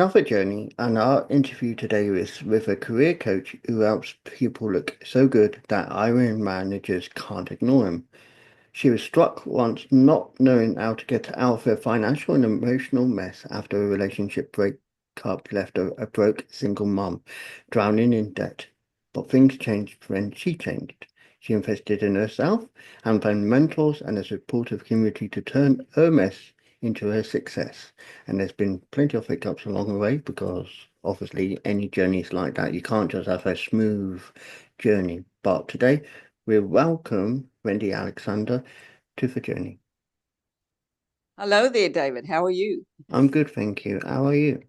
another journey, and our interview today is with a career coach who helps people look so good that hiring managers can't ignore them. She was struck once not knowing how to get out of a financial and emotional mess after a relationship breakup left a broke single mum, drowning in debt. But things changed when she changed. She invested in herself and found mentors and a supportive community to turn her mess into her success. And there's been plenty of hiccups along the way because obviously any journey is like that. You can't just have a smooth journey. But today we welcome Wendy Alexander to the journey. Hello there, David. How are you? I'm good, thank you. How are you?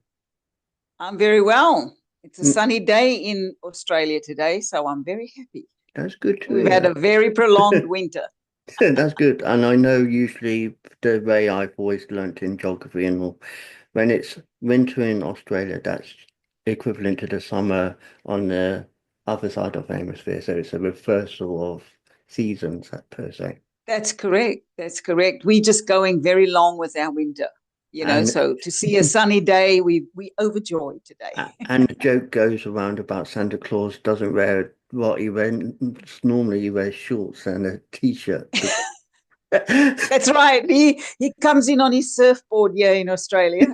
I'm very well. It's a Mm, sunny day in Australia today, so I'm very happy. That's good to We've had hear. a very prolonged winter. That's good. And I know usually the way I've always learnt in geography and all, when it's winter in Australia, that's equivalent to the summer on the other side of the hemisphere. So it's a reversal of seasons per se. That's correct. That's correct. We're just going very long with our winter, And so to see a sunny day, we overjoyed today. and the joke goes around about Santa Claus doesn't wear what he wears. Normally he wears shorts and a t-shirt. That's right. He comes in on his surfboard here in Australia.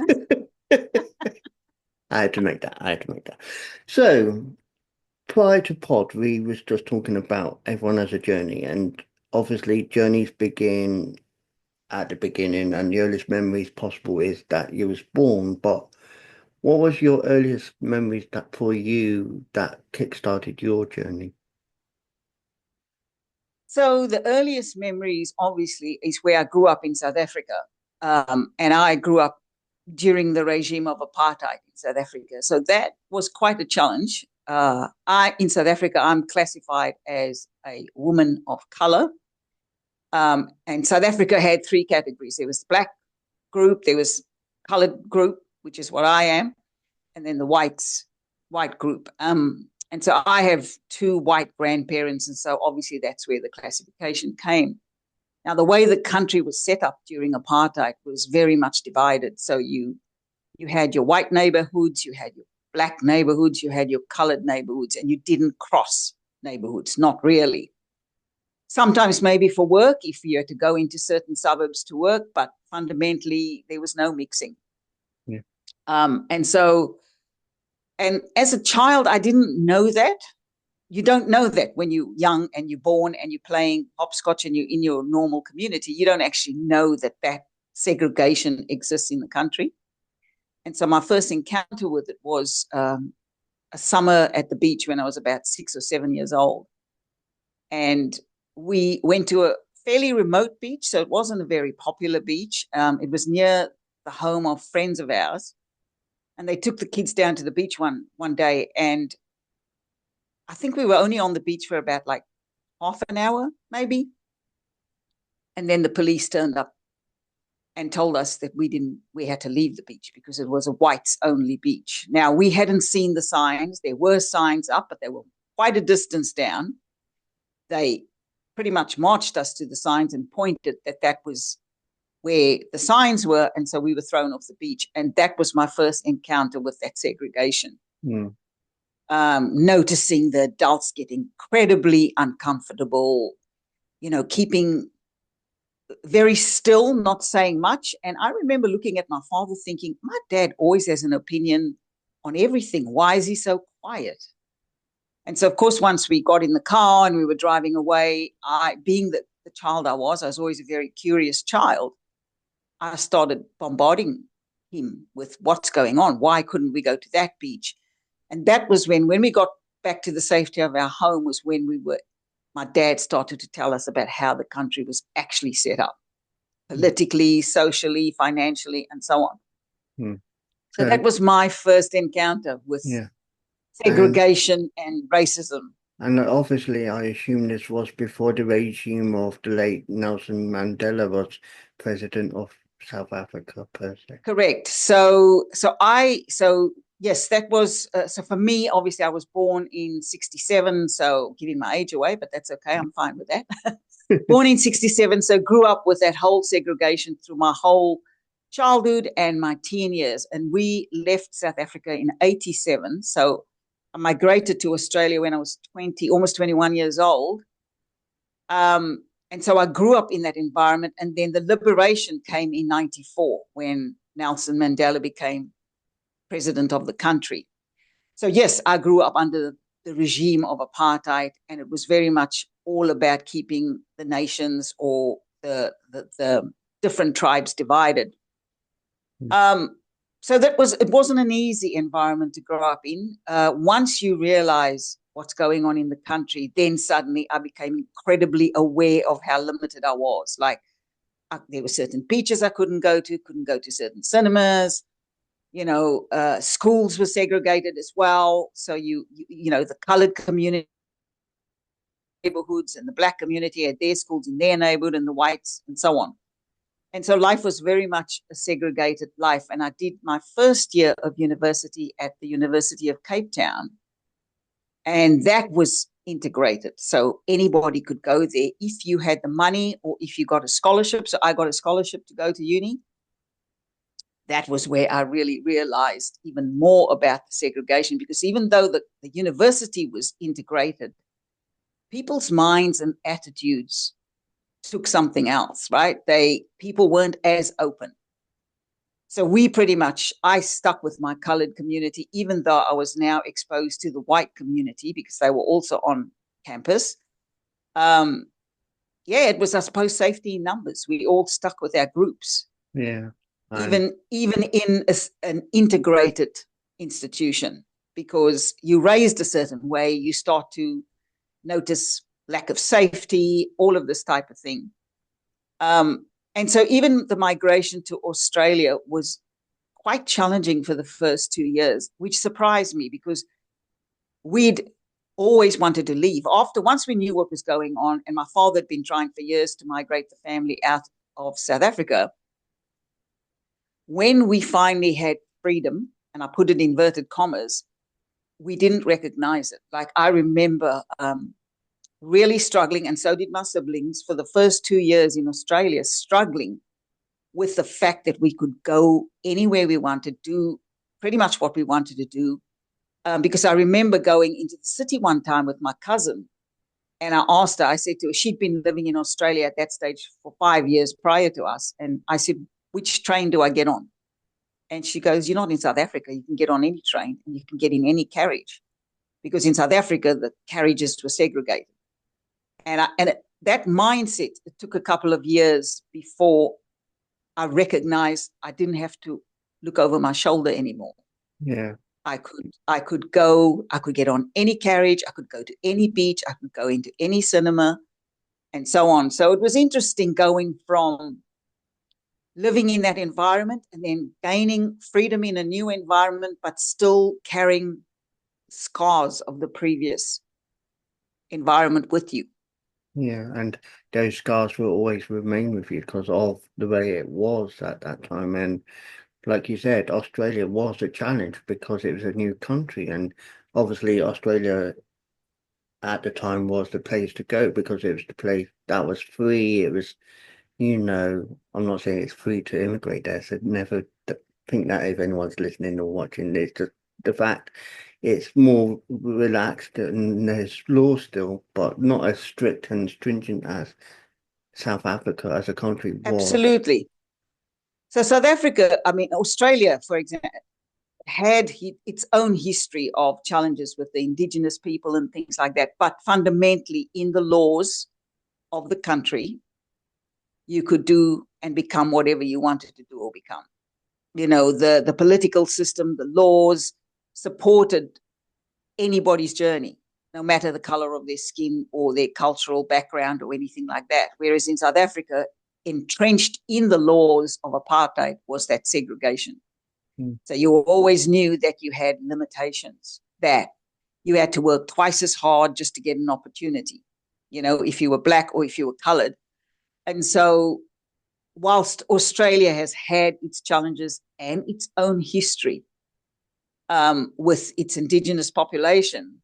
I had to make that. I had to make that. So prior to pod, we was just talking about everyone has a journey, and obviously journeys begin at the beginning, and the earliest memories possible is that you was born. But what was your earliest memories that for you that kick-started your journey? So the earliest memories, obviously, is where I grew up in South Africa, and I grew up during the regime of apartheid in South Africa. So that was quite a challenge. I in South Africa, I'm classified as a woman of color, and South Africa had three categories. There was the black group, there was colored group, which is what I am, and then the white group. And so I have two white grandparents, and so obviously that's where the classification came. Now, the way the country was set up during apartheid was very much divided. So you had your white neighborhoods, you had your black neighborhoods, you had your colored neighborhoods, and you didn't cross neighborhoods, not really. Sometimes maybe for work, if you had to go into certain suburbs to work, but fundamentally there was no mixing. Yeah. And so, and as a child, I didn't know that. You don't know that when you're young and you're born and you're playing hopscotch and you're in your normal community. You don't actually know that that segregation exists in the country. And so my first encounter with it was a summer at the beach when I was about 6 or 7 years old. And we went to a fairly remote beach, so it wasn't a very popular beach. It was near the home of friends of ours. And they took the kids down to the beach one day. And I think we were only on the beach for about like half an hour, maybe. And then the police turned up and told us that we had to leave the beach because it was a whites only beach. Now, we hadn't seen the signs. There were signs up, but they were quite a distance down. They pretty much marched us to the signs and pointed that that was where the signs were. And so we were thrown off the beach. And that was my first encounter with that segregation. Mm. Noticing the adults get incredibly uncomfortable, keeping very still, not saying much. And I remember looking at my father thinking, my dad always has an opinion on everything. Why is he so quiet? And so, of course, once we got in the car and we were driving away, being the child I was always a very curious child. I started bombarding him with what's going on. Why couldn't we go to that beach? And that was when we got back to the safety of our home was when my dad started to tell us about how the country was actually set up politically, socially, financially, and so on. Mm. So that So was my first encounter with yeah, and segregation and racism. and obviously I assume this was before the regime of the late Nelson Mandela was president of South Africa per se. Correct. So yes, that was so for me. Obviously, I was born in '67, so giving my age away, but that's okay. I'm fine with that. Born in '67, so grew up with that whole segregation through my whole childhood and my teen years. And we left South Africa in 87. So I migrated to Australia when I was 20, almost 21 years old. And so I grew up in that environment. And then the liberation came in 94 when Nelson Mandela became president of the country. So, yes, I grew up under the regime of apartheid, and it was very much all about keeping the nations or the different tribes divided. Um, so it wasn't an easy environment to grow up in. Once you realize what's going on in the country, then suddenly I became incredibly aware of how limited I was. Like there were certain beaches I couldn't go to certain cinemas. Schools were segregated as well. So the colored community neighborhoods and the black community had their schools in their neighborhood and the whites and so on. And so life was very much a segregated life. And I did my first year of university at the University of Cape Town. And that was integrated. So anybody could go there if you had the money or if you got a scholarship. So I got a scholarship to go to uni. That was where I really realized even more about the segregation, because even though the university was integrated, people's minds and attitudes took something else, right? People weren't as open. So I stuck with my colored community, even though I was now exposed to the white community because they were also on campus. It was, I suppose, safety in numbers. We all stuck with our groups, Yeah. And even in an integrated institution, because you raised a certain way, you start to notice lack of safety, all of this type of thing. And so even the migration to Australia was quite challenging for the first 2 years, which surprised me because we'd always wanted to leave. Once we knew what was going on, and my father had been trying for years to migrate the family out of South Africa, when we finally had freedom, and I put it in inverted commas, we didn't recognize it. Like I remember really struggling, and so did my siblings, for the first 2 years in Australia, struggling with the fact that we could go anywhere we wanted, do pretty much what we wanted to do. Because I remember going into the city one time with my cousin, and I asked her, I said to her, she'd been living in Australia at that stage for 5 years prior to us. And I said, which train do I get on? And she goes, you're not in South Africa. You can get on any train and you can get in any carriage. Because in South Africa, the carriages were segregated. That mindset, it took a couple of years before I recognized I didn't have to look over my shoulder anymore. yeah, I could get on any carriage, I could go to any beach, I could go into any cinema, and so on. So it was interesting going from living in that environment and then gaining freedom in a new environment, but still carrying scars of the previous environment with you. yeah. And those scars will always remain with you because of the way it was at that time. And like you said, Australia was a challenge because it was a new country. And obviously, Australia at the time was the place to go because it was the place that was free. It was, I'm not saying it's free to immigrate there, so never think that if anyone's listening or watching, it's just the fact it's more relaxed and there's law still, but not as strict and stringent as South Africa as a country was. Absolutely. So South Africa, I mean, Australia, for example, had its own history of challenges with the indigenous people and things like that. But fundamentally, in the laws of the country, you could do and become whatever you wanted to do or become. The political system, the laws supported anybody's journey, no matter the color of their skin or their cultural background or anything like that. Whereas in South Africa, entrenched in the laws of apartheid was that segregation. Mm. So you always knew that you had limitations, that you had to work twice as hard just to get an opportunity, if you were black or if you were colored. And so whilst Australia has had its challenges and its own history with its indigenous population,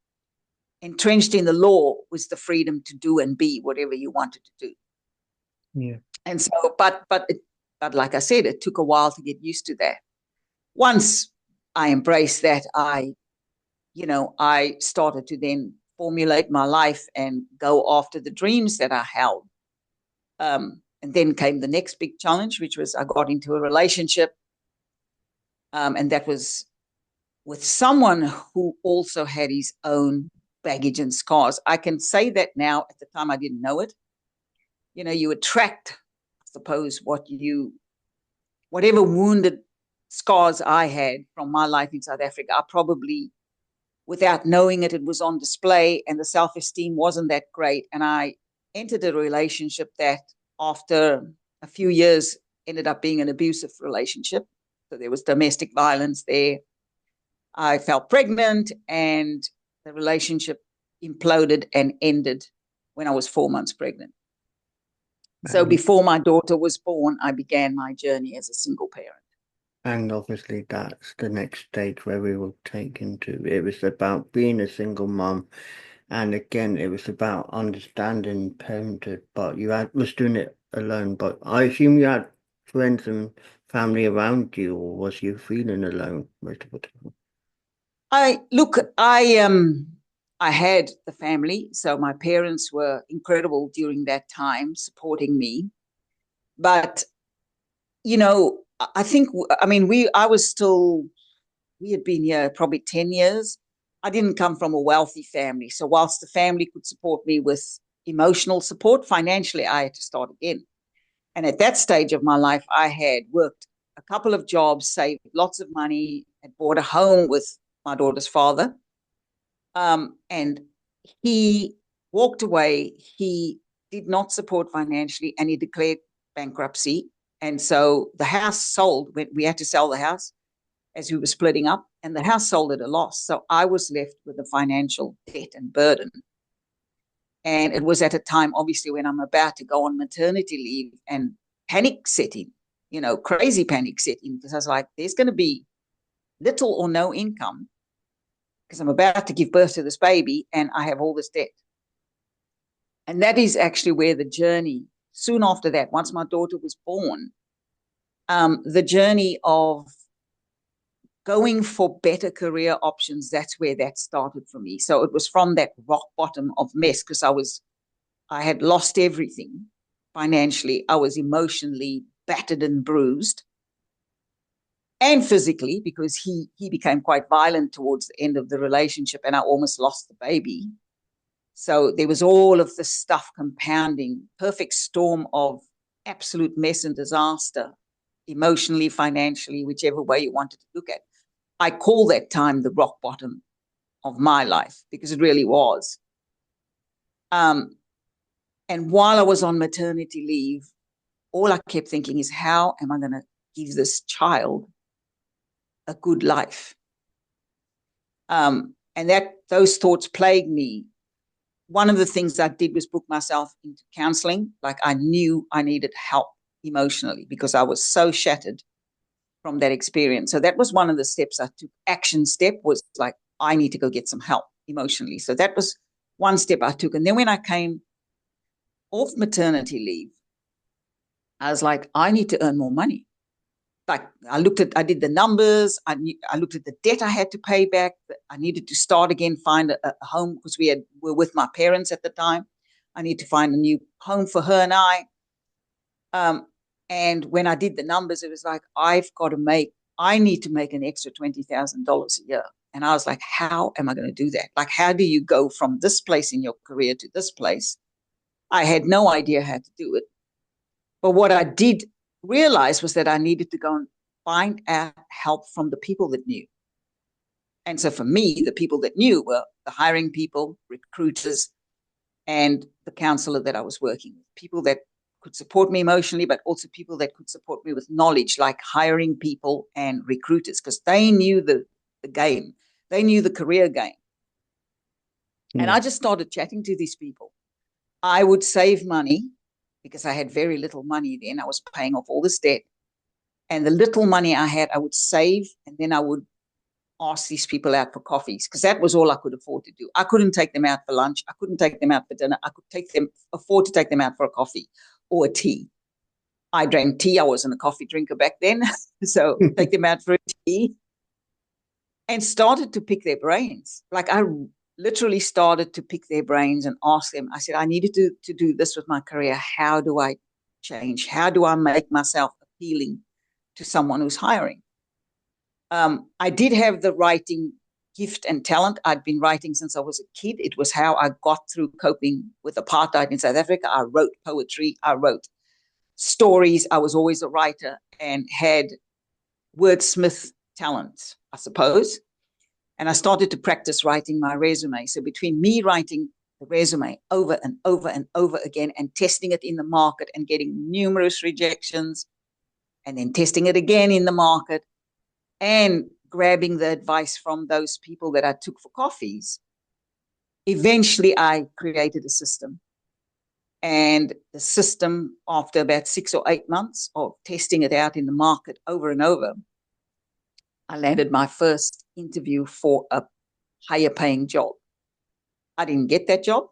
entrenched in the law was the freedom to do and be whatever you wanted to do. Yeah. And so, but But like I said, it took a while to get used to that. Once I embraced that, I started to then formulate my life and go after the dreams that I held. And then came the next big challenge, which was I got into a relationship, and that was with someone who also had his own baggage and scars. I can say that now. At the time, I didn't know it. You attract, I suppose, whatever wounded scars I had from my life in South Africa. I probably, without knowing it, it was on display, and the self-esteem wasn't that great. And I entered a relationship that, after a few years, ended up being an abusive relationship. So there was domestic violence there. I fell pregnant, and the relationship imploded and ended when I was 4 months pregnant. So And before my daughter was born, I began my journey as a single parent. and obviously that's the next stage where we will take into. It was about being a single mum, and again it was about understanding parenthood, but you was doing it alone. But I assume you had friends and family around you, or was you feeling alone most of the time? I had the family, so my parents were incredible during that time, supporting me. But I think, I mean, we had been here probably 10 years. I didn't come from a wealthy family, so whilst the family could support me with emotional support, financially, I had to start again. And at that stage of my life, I had worked a couple of jobs, saved lots of money, had bought a home with my daughter's father. And he walked away. He did not support financially, and he declared bankruptcy. And so the house sold. We had to sell the house as we were splitting up, and the house sold at a loss. So I was left with a financial debt and burden. And it was at a time, obviously, when I'm about to go on maternity leave, and panic setting, crazy panic setting, because I was like, there's going to be little or no income because I'm about to give birth to this baby and I have all this debt. And that is actually where the journey, soon after that, once my daughter was born, the journey of going for better career options, that's where that started for me. So it was from that rock bottom of mess, because I had lost everything financially. I was emotionally battered and bruised, and physically, because he became quite violent towards the end of the relationship, and I almost lost the baby. So there was all of this stuff compounding, perfect storm of absolute mess and disaster, emotionally, financially, whichever way you wanted to look at. I call that time the rock bottom of my life, because it really was. And while I was on maternity leave, all I kept thinking is, how am I going to give this child a good life? And those thoughts plagued me. One of the things I did was book myself into counseling. Like, I knew I needed help emotionally because I was so shattered from that experience. So that was one of the steps I took. Action step was like, I need to go get some help emotionally. So that was one step I took. And then when I came off maternity leave, I was like, I need to earn more money. Like, I did the numbers. I looked at the debt I had to pay back. I needed to start again, find a home, because were with my parents at the time. I need to find a new home for her and I. And when I did the numbers, it was like, I need to make an extra $20,000 a year. And I was like, how am I going to do that? Like, how do you go from this place in your career to this place? I had no idea how to do it. But what I did realize was that I needed to go and find out help from the people that knew. And so for me, the people that knew were the hiring people, recruiters, and the counselor that I was working with, people that could support me emotionally, but also people that could support me with knowledge, like hiring people and recruiters, because they knew the game. They knew the career game. And Yeah. I just started chatting to these people. I would save money because I had very little money then. I was paying off all this debt. And the little money I had, I would save, and then I would ask these people out for coffees, because that was all I could afford to do. I couldn't take them out for lunch. I couldn't take them out for dinner. I could afford to take them out for a coffee or a tea. I drank tea. I wasn't a coffee drinker back then. So take them out for a tea and started to pick their brains. Like I literally started to pick their brains and ask them. I said, I needed to do this with my career. How do I change? How do I make myself appealing to someone who's hiring? I did have the writing gift and talent. I'd been writing since I was a kid. It was how I got through coping with apartheid in South Africa. I wrote poetry. I wrote stories. I was always a writer and had wordsmith talent, I suppose. And I started to practice writing my resume. So between me writing the resume over and over and over again and testing it in the market and getting numerous rejections and then testing it again in the market and grabbing the advice from those people that I took for coffees, eventually I created a system. And the system, after about 6 or 8 months of testing it out in the market over and over, I landed my first interview for a higher paying job. I didn't get that job,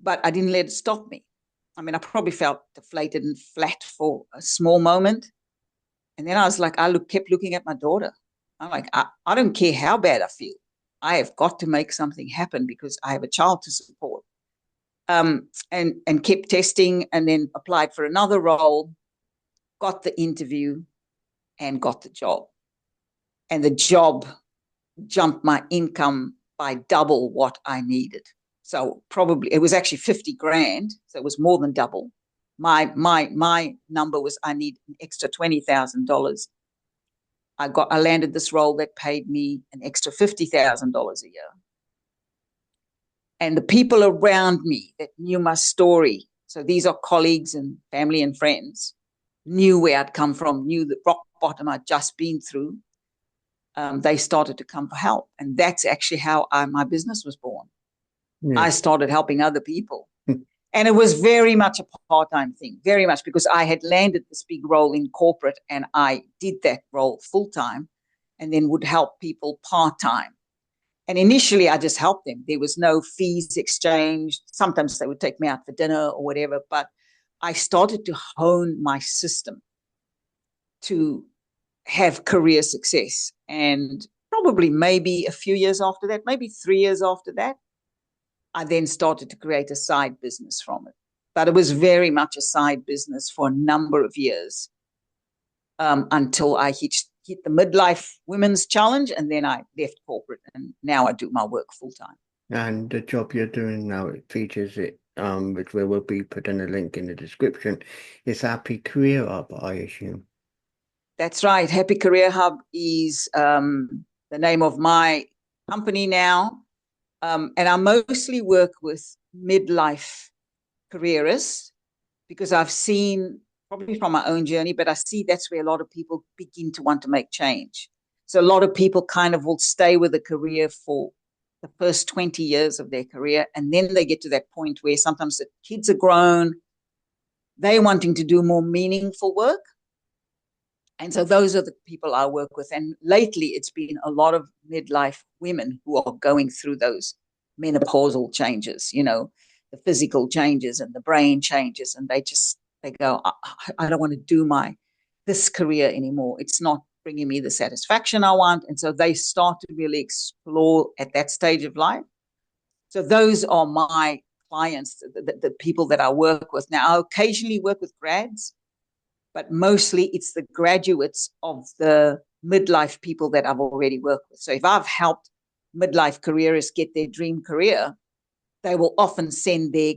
but I didn't let it stop me. I mean, I probably felt deflated and flat for a small moment. And then I was like, kept looking at my daughter. I'm like, I don't care how bad I feel. I have got to make something happen because I have a child to support. And kept testing and then applied for another role, got the interview and got the job. And the job jumped my income by double what I needed. So probably it was actually 50 grand. So it was more than double. My number was I need an extra $20,000. I landed this role that paid me an extra $50,000 a year. And the people around me that knew my story, so these are colleagues and family and friends, knew where I'd come from, knew the rock bottom I'd just been through. They started to come for help. And that's actually how my business was born. Yeah. I started helping other people. And it was very much a part-time thing, very much, because I had landed this big role in corporate and I did that role full-time and then would help people part-time. And initially, I just helped them. There was no fees exchanged. Sometimes they would take me out for dinner or whatever. But I started to hone my system to have career success. And probably maybe a few years after that, maybe 3 years after that, I then started to create a side business from it. But it was very much a side business for a number of years until I hit the midlife women's challenge, and then I left corporate, and now I do my work full time. And the job you're doing now, it features it, which we will be putting a link in the description. It's Happy Career Hub, I assume. That's right. Happy Career Hub is the name of my company now. And I mostly work with midlife careerists because I've seen, probably from my own journey, but I see that's where a lot of people begin to want to make change. So a lot of people kind of will stay with a career for the first 20 years of their career. And then they get to that point where sometimes the kids are grown, they're wanting to do more meaningful work. And so those are the people I work with. And lately, it's been a lot of midlife women who are going through those menopausal changes, the physical changes and the brain changes. And they go, I don't want to do this career anymore. It's not bringing me the satisfaction I want. And so they start to really explore at that stage of life. So those are my clients, the people that I work with. Now, I occasionally work with grads, but mostly it's the graduates of the midlife people that I've already worked with. So if I've helped midlife careerists get their dream career, they will often send their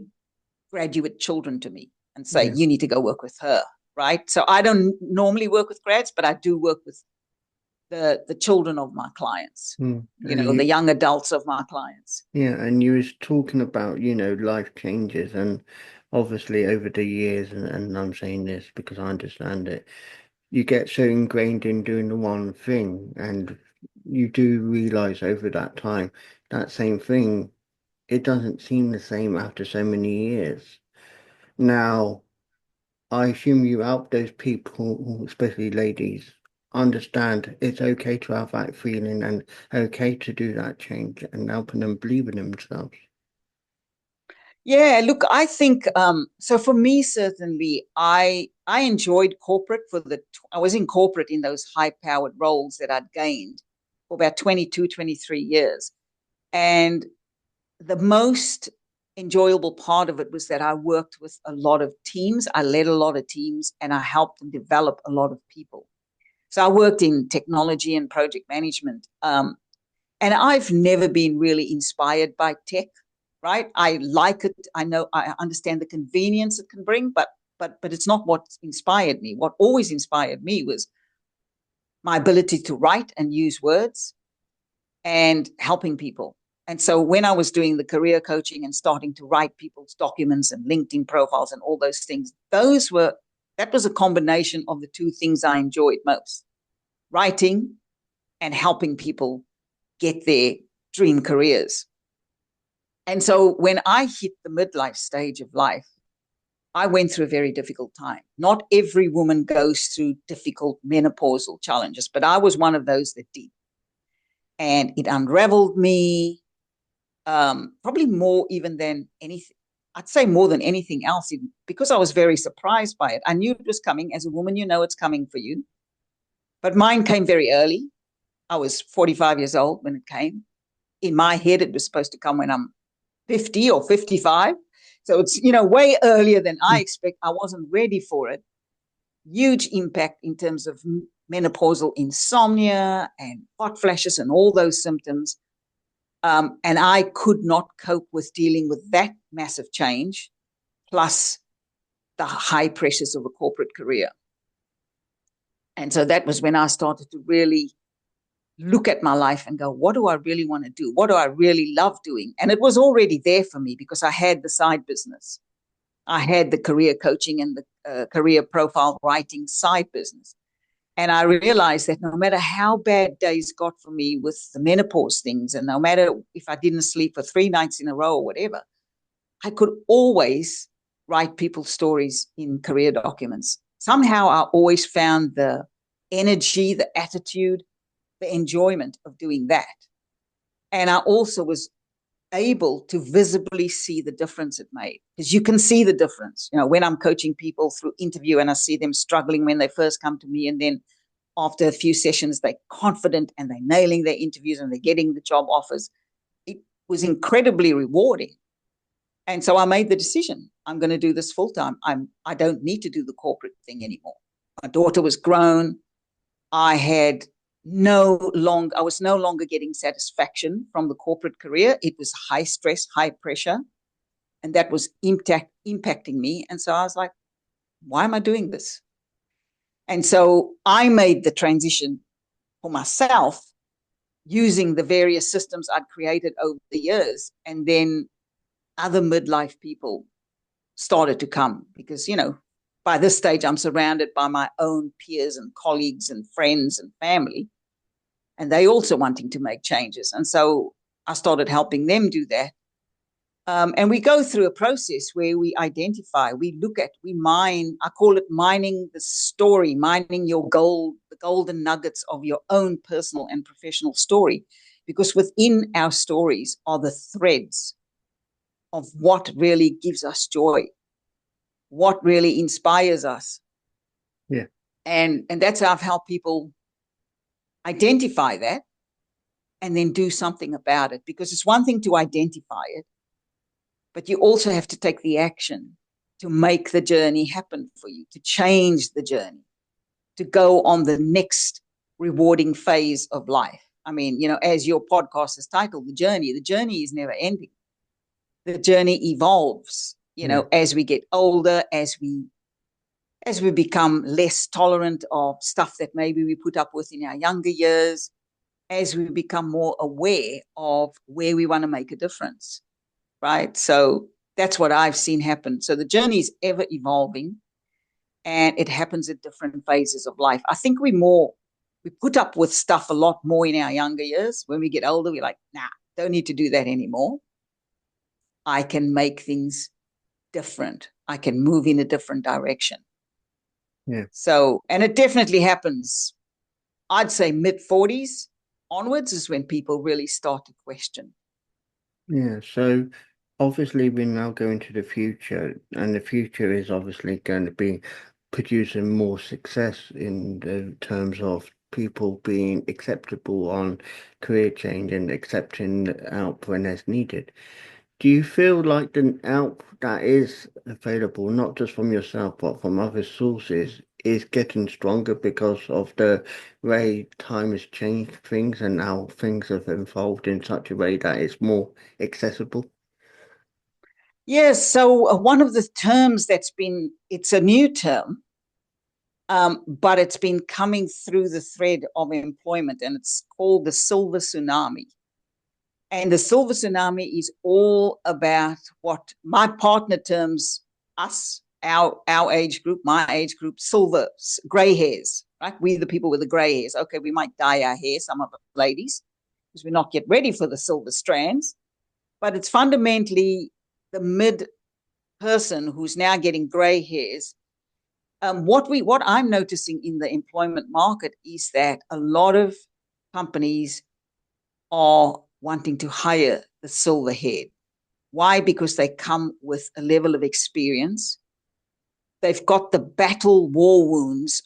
graduate children to me and say, Yeah. you need to go work with her, right? So I don't normally work with grads, but I do work with the children of my clients, Mm. the young adults of my clients. Yeah, and you was talking about, life changes and obviously over the years, and I'm saying this because I understand it, you get so ingrained in doing the one thing and you do realize over that time that same thing, it doesn't seem the same after so many years. Now, I assume you help those people, especially ladies, understand it's okay to have that feeling and okay to do that change and helping them believe in themselves. Yeah, look, I think so. For me, certainly, I I enjoyed corporate I was in corporate in those high powered roles that I'd gained for about 22, 23 years. And the most enjoyable part of it was that I worked with a lot of teams. I led a lot of teams and I helped them develop a lot of people. So I worked in technology and project management. And I've never been really inspired by tech, right? I like it. I know I understand the convenience it can bring, but it's not what inspired me. What always inspired me was my ability to write and use words and helping people. And so when I was doing the career coaching and starting to write people's documents and LinkedIn profiles and all those things, that was a combination of the two things I enjoyed most: writing and helping people get their dream careers. And so when I hit the midlife stage of life, I went through a very difficult time. Not every woman goes through difficult menopausal challenges, but I was one of those that did. And it unraveled me, probably more even than anything. I'd say more than anything else, because I was very surprised by it. I knew it was coming. As a woman, you know it's coming for you. But mine came very early. I was 45 years old when it came. In my head, it was supposed to come when I'm 50 or 55. So it's, way earlier than I expect. I wasn't ready for it. Huge impact in terms of menopausal insomnia and hot flashes and all those symptoms. And I could not cope with dealing with that massive change, plus the high pressures of a corporate career. And so that was when I started to really look at my life and go, what do I really want to do? What do I really love doing? And it was already there for me because I had the side business. I had the career coaching and the career profile writing side business. And I realized that no matter how bad days got for me with the menopause things, and no matter if I didn't sleep for 3 nights in a row or whatever, I could always write people's stories in career documents. Somehow I always found the energy, the attitude, the enjoyment of doing that. And I also was able to visibly see the difference it made, because you can see the difference. When I'm coaching people through interview and I see them struggling when they first come to me, and then after a few sessions, they're confident and they're nailing their interviews and they're getting the job offers. It was incredibly rewarding. And so I made the decision. I'm going to do this full time. I don't need to do the corporate thing anymore. My daughter was grown. I was no longer getting satisfaction from the corporate career. It was high stress, high pressure, and that was impacting me. And so I was like, why am I doing this? And so I made the transition for myself using the various systems I'd created over the years. And then other midlife people started to come because, by this stage, I'm surrounded by my own peers and colleagues and friends and family, and they also wanting to make changes. And so I started helping them do that. And we go through a process where we identify, we look at, we mine. I call it mining the story, mining your gold, the golden nuggets of your own personal and professional story, because within our stories are the threads of what really gives us joy, what really inspires us. Yeah. And that's how I've helped people identify that and then do something about it, because it's one thing to identify it, but you also have to take the action to make the journey happen for you, to change the journey, to go on the next rewarding phase of life. I mean, as your podcast is titled, the journey is never ending. The journey evolves, Yeah. as we get older, as we become less tolerant of stuff that maybe we put up with in our younger years, as we become more aware of where we want to make a difference, right? So that's what I've seen happen. So the journey is ever evolving, and it happens at different phases of life. I think we put up with stuff a lot more in our younger years. When we get older, we're like, nah, don't need to do that anymore. I can make things different. I can move in a different direction. Yeah. So, and it definitely happens. I'd say mid 40s onwards is when people really start to question. Yeah. So obviously we're now going to the future, and the future is obviously going to be producing more success in the terms of people being acceptable on career change and accepting help when it's needed. Do you feel like the help that is available, not just from yourself, but from other sources, is getting stronger because of the way time has changed things and how things have evolved in such a way that it's more accessible? Yes, so one of the terms it's a new term, but it's been coming through the thread of employment, and it's called the silver tsunami. And the silver tsunami is all about what my partner terms us, our age group, my age group, silver, gray hairs, right? We the people with the gray hairs. Okay, we might dye our hair, some of the ladies, because we're not yet ready for the silver strands. But it's fundamentally the mid person who's now getting gray hairs. What I'm noticing in the employment market is that a lot of companies are wanting to hire the silver haired. Why? Because they come with a level of experience. They've got the battle war wounds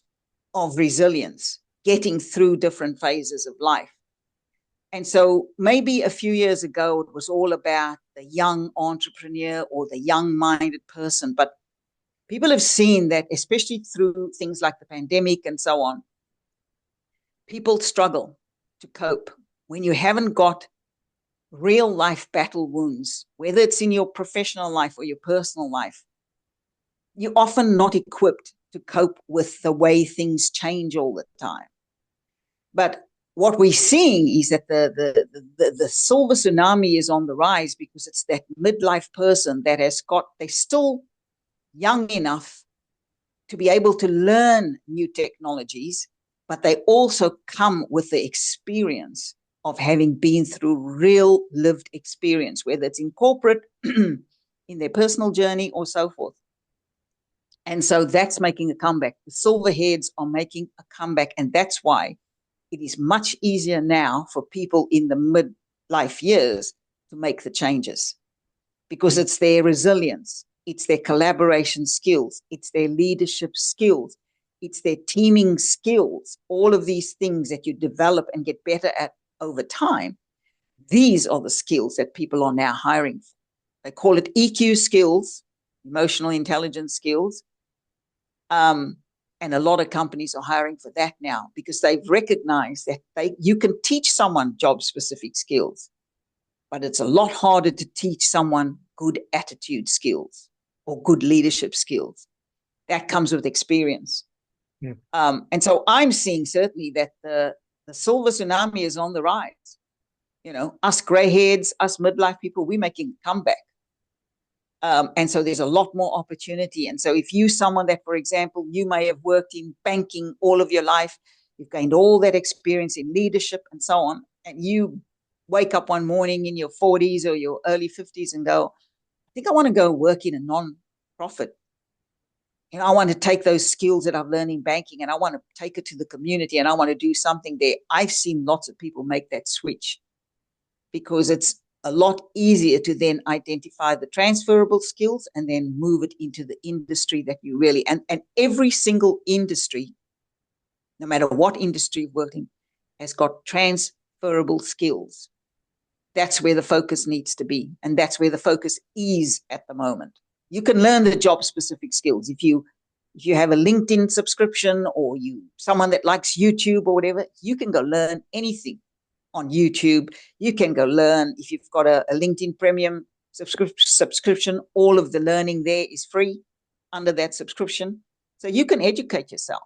of resilience, getting through different phases of life. And so maybe a few years ago, it was all about the young entrepreneur or the young minded person. But people have seen that, especially through things like the pandemic and so on, people struggle to cope when you haven't got real life battle wounds, whether it's in your professional life or your personal life. You're often not equipped to cope with the way things change all the time. But what we're seeing is that the silver tsunami is on the rise because it's that midlife person that they're still young enough to be able to learn new technologies, but they also come with the experience of having been through real lived experience, whether it's in corporate, in their personal journey, or so forth. And so that's making a comeback. The silverheads are making a comeback, and that's why it is much easier now for people in the midlife years to make the changes because it's their resilience, it's their collaboration skills, it's their leadership skills, it's their teaming skills, all of these things that you develop and get better at over time. These are the skills that people are now hiring for. They call it EQ skills, emotional intelligence skills. And a lot of companies are hiring for that now because they've recognized that you can teach someone job specific skills, but it's a lot harder to teach someone good attitude skills or good leadership skills. That comes with experience. Yeah. And so I'm seeing certainly that the silver tsunami is on the rise. You know, us grayheads, us midlife people, we're making a comeback. And so there's a lot more opportunity. And so if you someone that, for example, you may have worked in banking all of your life, you've gained all that experience in leadership and so on, and you wake up one morning in your 40s or your early 50s and go, I think I want to go work in a non-profit. You know, I want to take those skills that I've learned in banking and I want to take it to the community and I want to do something there. I've seen lots of people make that switch because it's a lot easier to then identify the transferable skills and then move it into the industry that you really, and every single industry, no matter what industry you've worked in, has got transferable skills. That's where the focus needs to be. And that's where the focus is at the moment. You can learn the job specific skills. If you have a LinkedIn subscription or you someone that likes YouTube or whatever, you can go learn anything on YouTube. You can go learn if you've got a LinkedIn premium subscription. All of the learning there is free under that subscription. So you can educate yourself.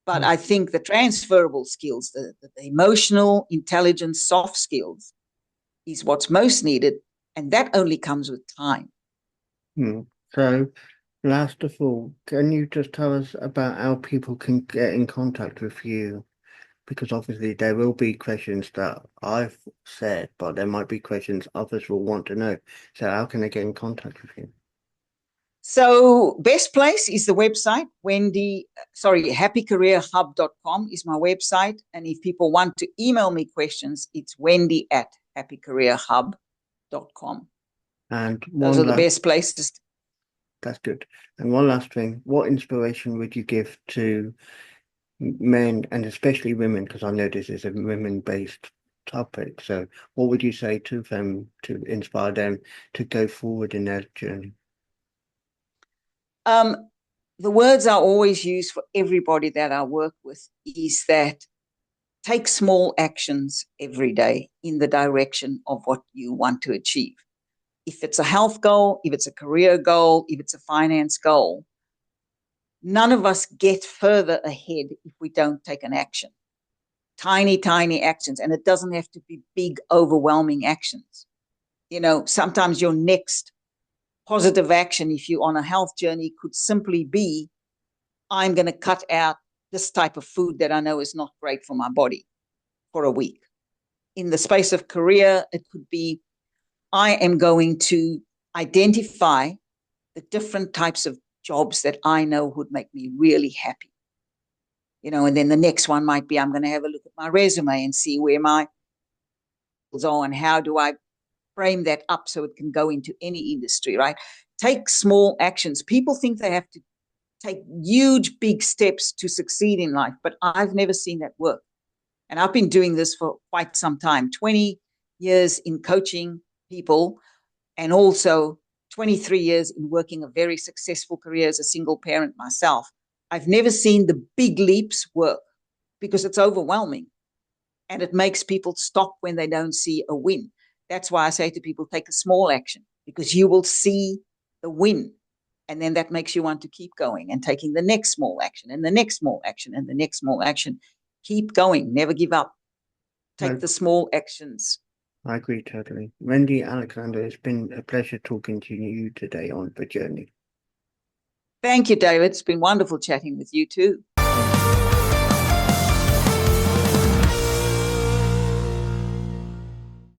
But I think the transferable skills, the emotional intelligence, soft skills, is what's most needed. And that only comes with time. Hmm. So, last of all, can you just tell us about how people can get in contact with you? Because obviously there will be questions that I've said, but there might be questions others will want to know. So how can they get in contact with you? So best place is the website, happycareerhub.com is my website. And if people want to email me questions, it's Wendy at happycareerhub.com. And Those one are the last best places. That's good. And one last thing, what inspiration would you give to men and especially women? Because I know this is a women-based topic. So what would you say to them to inspire them to go forward in their journey? Um, the words I always use for everybody that I work with is that take small actions every day in the direction of what you want to achieve. If it's a health goal, if it's a career goal, if it's a finance goal, none of us get further ahead if we don't take an action. Tiny, tiny actions. And it doesn't have to be big, overwhelming actions. Sometimes your next positive action, if you're on a health journey, could simply be I'm going to cut out this type of food that I know is not great for my body for a week. In the space of career, it could be I am going to identify the different types of jobs that I know would make me really happy. And then the next one might be I'm going to have a look at my resume and see where my skills are and how do I frame that up so it can go into any industry, right? Take small actions. People think they have to take huge, big steps to succeed in life, but I've never seen that work. And I've been doing this for quite some time, 20 years in coaching people, and also 23 years in working a very successful career as a single parent myself. I've never seen the big leaps work because it's overwhelming and it makes people stop when they don't see a win. That's why I say to people, take a small action because you will see the win. And then that makes you want to keep going and taking the next small action and the next small action and the next small action. Keep going, never give up. Take No, the small actions. I agree totally. Wendy, Alexander, it's been a pleasure talking to you today on the journey. Thank you, David. It's been wonderful chatting with you too.